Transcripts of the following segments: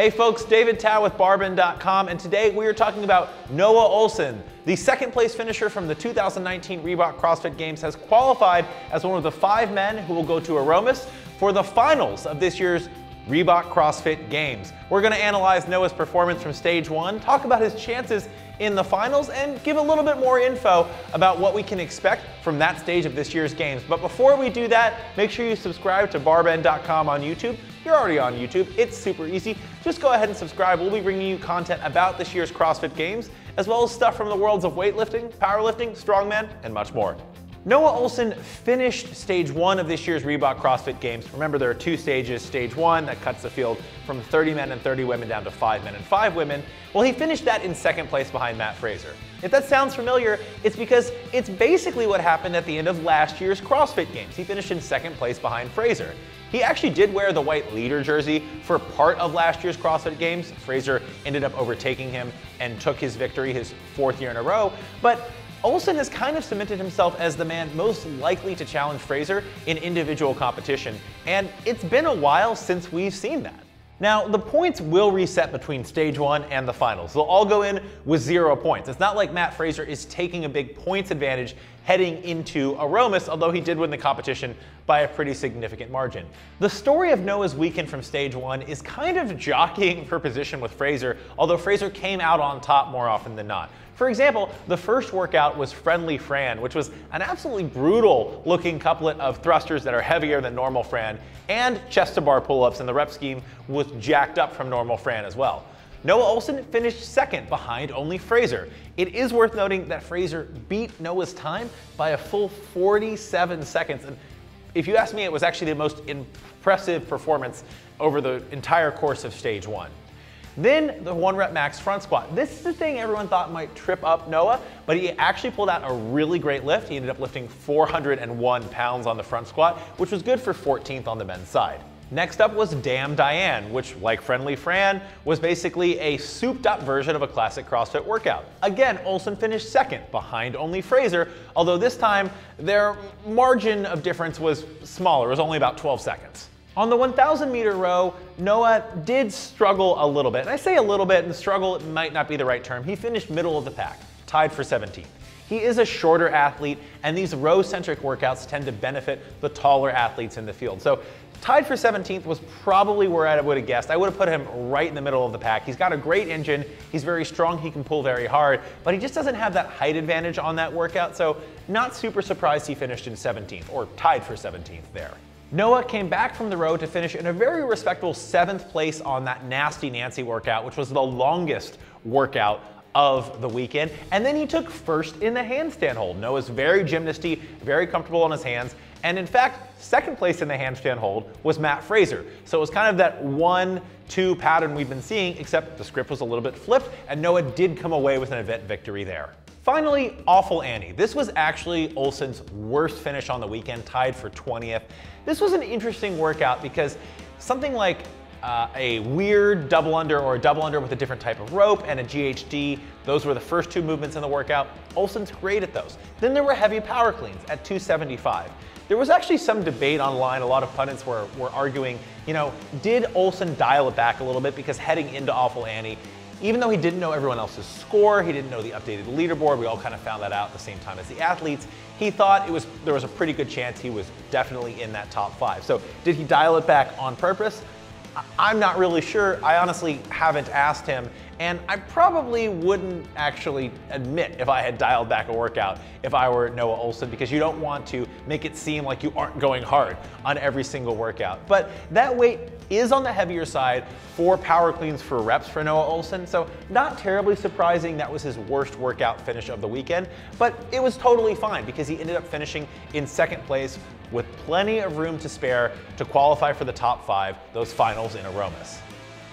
Hey folks, David Tao with BarBend.com, and today we are talking about Noah Ohlsen. The second place finisher from the 2019 Reebok CrossFit Games has qualified as one of the 5 men who will go to Aromas for the finals of this year's Reebok CrossFit Games. We're going to analyze Noah's performance from stage 1, talk about his chances in the finals, and give a little bit more info about what we can expect from that stage of this year's games. But before we do that, make sure you subscribe to BarBend.com on YouTube. You're already on YouTube, it's super easy. Just go ahead and subscribe. We'll be bringing you content about this year's CrossFit Games, as well as stuff from the worlds of weightlifting, powerlifting, strongman, and much more. Noah Ohlsen finished stage 1 of this year's Reebok CrossFit Games. Remember, there are 2 stages. Stage 1, that cuts the field from 30 men and 30 women down to 5 men and 5 women. Well, he finished that in 2nd place behind Mat Fraser. If that sounds familiar, it's because it's basically what happened at the end of last year's CrossFit Games. He finished in 2nd place behind Fraser. He actually did wear the white leader jersey for part of last year's CrossFit Games. Fraser ended up overtaking him and took his victory, his 4th year in a row. But Ohlsen has kind of cemented himself as the man most likely to challenge Fraser in individual competition, and it's been a while since we've seen that. Now, the points will reset between stage 1 and the finals. They'll all go in with 0 points. It's not like Mat Fraser is taking a big points advantage heading into Aromas, although he did win the competition by a pretty significant margin. The story of Noah's weekend from stage 1 is kind of jockeying for position with Fraser, although Fraser came out on top more often than not. For example, the first workout was Friendly Fran, which was an absolutely brutal looking couplet of thrusters that are heavier than normal Fran, and chest to bar pull-ups, and the rep scheme was jacked up from normal Fran as well. Noah Ohlsen finished 2nd behind only Fraser. It is worth noting that Fraser beat Noah's time by a full 47 seconds. And if you ask me, it was actually the most impressive performance over the entire course of stage 1. Then the 1 rep max front squat. This is the thing everyone thought might trip up Noah, but he actually pulled out a really great lift. He ended up lifting 401 pounds on the front squat, which was good for 14th on the men's side. Next up was Damn Diane, which, like Friendly Fran, was basically a souped up version of a classic CrossFit workout. Again, Ohlsen finished 2nd behind only Fraser, although this time their margin of difference was smaller. It was only about 12 seconds. On the 1,000 meter row, Noah did struggle a little bit. And I say a little bit, and struggle might not be the right term. He finished middle of the pack, tied for 17th. He is a shorter athlete, and these row-centric workouts tend to benefit the taller athletes in the field. So tied for 17th was probably where I would have guessed. I would have put him right in the middle of the pack. He's got a great engine, he's very strong, he can pull very hard, but he just doesn't have that height advantage on that workout, so not super surprised he finished in 17th, or tied for 17th there. Noah came back from the row to finish in a very respectable 7th place on that Nasty Nancy workout, which was the longest workout of the weekend. And then he took 1st in the handstand hold. Noah's very gymnasty, very comfortable on his hands. And in fact, 2nd place in the handstand hold was Mat Fraser. So it was kind of that 1-2 pattern we've been seeing, except the script was a little bit flipped, and Noah did come away with an event victory there. Finally, Awful Annie. This was actually Ohlsen's worst finish on the weekend, tied for 20th. This was an interesting workout because something like a weird double under or a double under with a different type of rope and a GHD, those were the first 2 movements in the workout. Ohlsen's great at those. Then there were heavy power cleans at 275. There was actually some debate online. A lot of pundits were arguing, you know, did Ohlsen dial it back a little bit because heading into Awful Annie, even though he didn't know everyone else's score, he didn't know the updated leaderboard, we all kind of found that out at the same time as the athletes, he thought there was a pretty good chance he was definitely in that top 5. So did he dial it back on purpose? I'm not really sure. I honestly haven't asked him, and I probably wouldn't actually admit if I had dialed back a workout if I were Noah Ohlsen, because you don't want to make it seem like you aren't going hard on every single workout. But that weight is on the heavier side for power cleans for reps for Noah Ohlsen, so not terribly surprising that was his worst workout finish of the weekend, but it was totally fine because he ended up finishing in 2nd place with plenty of room to spare to qualify for the top 5, those finals in Aromas.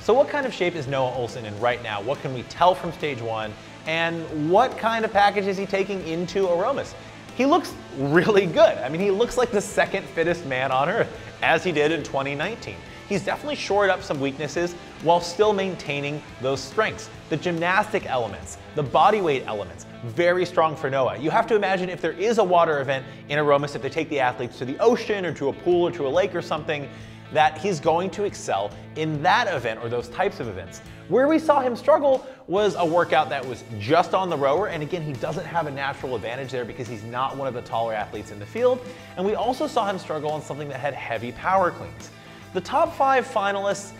So what kind of shape is Noah Ohlsen in right now? What can we tell from stage 1? And what kind of package is he taking into Aromas? He looks really good. I mean, he looks like the 2nd fittest man on earth, as he did in 2019. He's definitely shored up some weaknesses while still maintaining those strengths. The gymnastic elements, the body weight elements, very strong for Noah. You have to imagine if there is a water event in Aromas, if they take the athletes to the ocean or to a pool or to a lake or something, that he's going to excel in that event or those types of events. Where we saw him struggle was a workout that was just on the rower, and again, he doesn't have a natural advantage there because he's not one of the taller athletes in the field, and we also saw him struggle on something that had heavy power cleans. The top 5 finalists,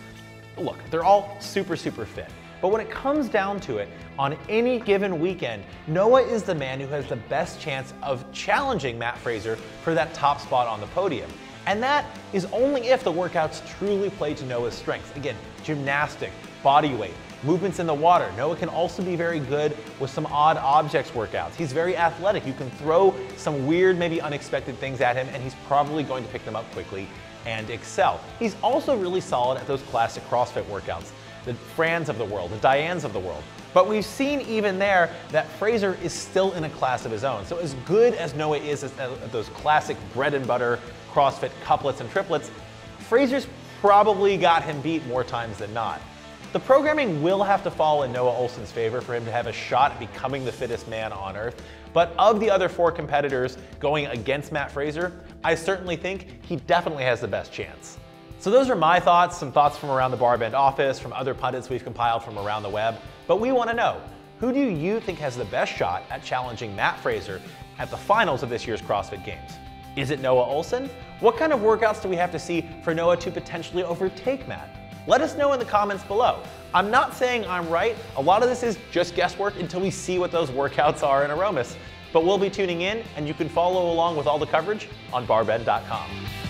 look, they're all super fit, but when it comes down to it, on any given weekend, Noah is the man who has the best chance of challenging Mat Fraser for that top spot on the podium. And that is only if the workouts truly play to Noah's strengths. Again, gymnastic, body weight, movements in the water. Noah can also be very good with some odd objects workouts. He's very athletic. You can throw some weird, maybe unexpected things at him, and he's probably going to pick them up quickly and excel. He's also really solid at those classic CrossFit workouts, the Frans of the world, the Dianes of the world. But we've seen even there that Fraser is still in a class of his own. So as good as Noah is at those classic bread and butter CrossFit couplets and triplets, Fraser's probably got him beat more times than not. The programming will have to fall in Noah Ohlsen's favor for him to have a shot at becoming the fittest man on earth. But of the other 4 competitors going against Mat Fraser, I certainly think he definitely has the best chance. So those are my thoughts, some thoughts from around the BarBend office, from other pundits we've compiled from around the web. But we want to know, who do you think has the best shot at challenging Mat Fraser at the finals of this year's CrossFit Games? Is it Noah Ohlsen? What kind of workouts do we have to see for Noah to potentially overtake Mat? Let us know in the comments below. I'm not saying I'm right. A lot of this is just guesswork until we see what those workouts are in Aromas. But we'll be tuning in, and you can follow along with all the coverage on BarBend.com.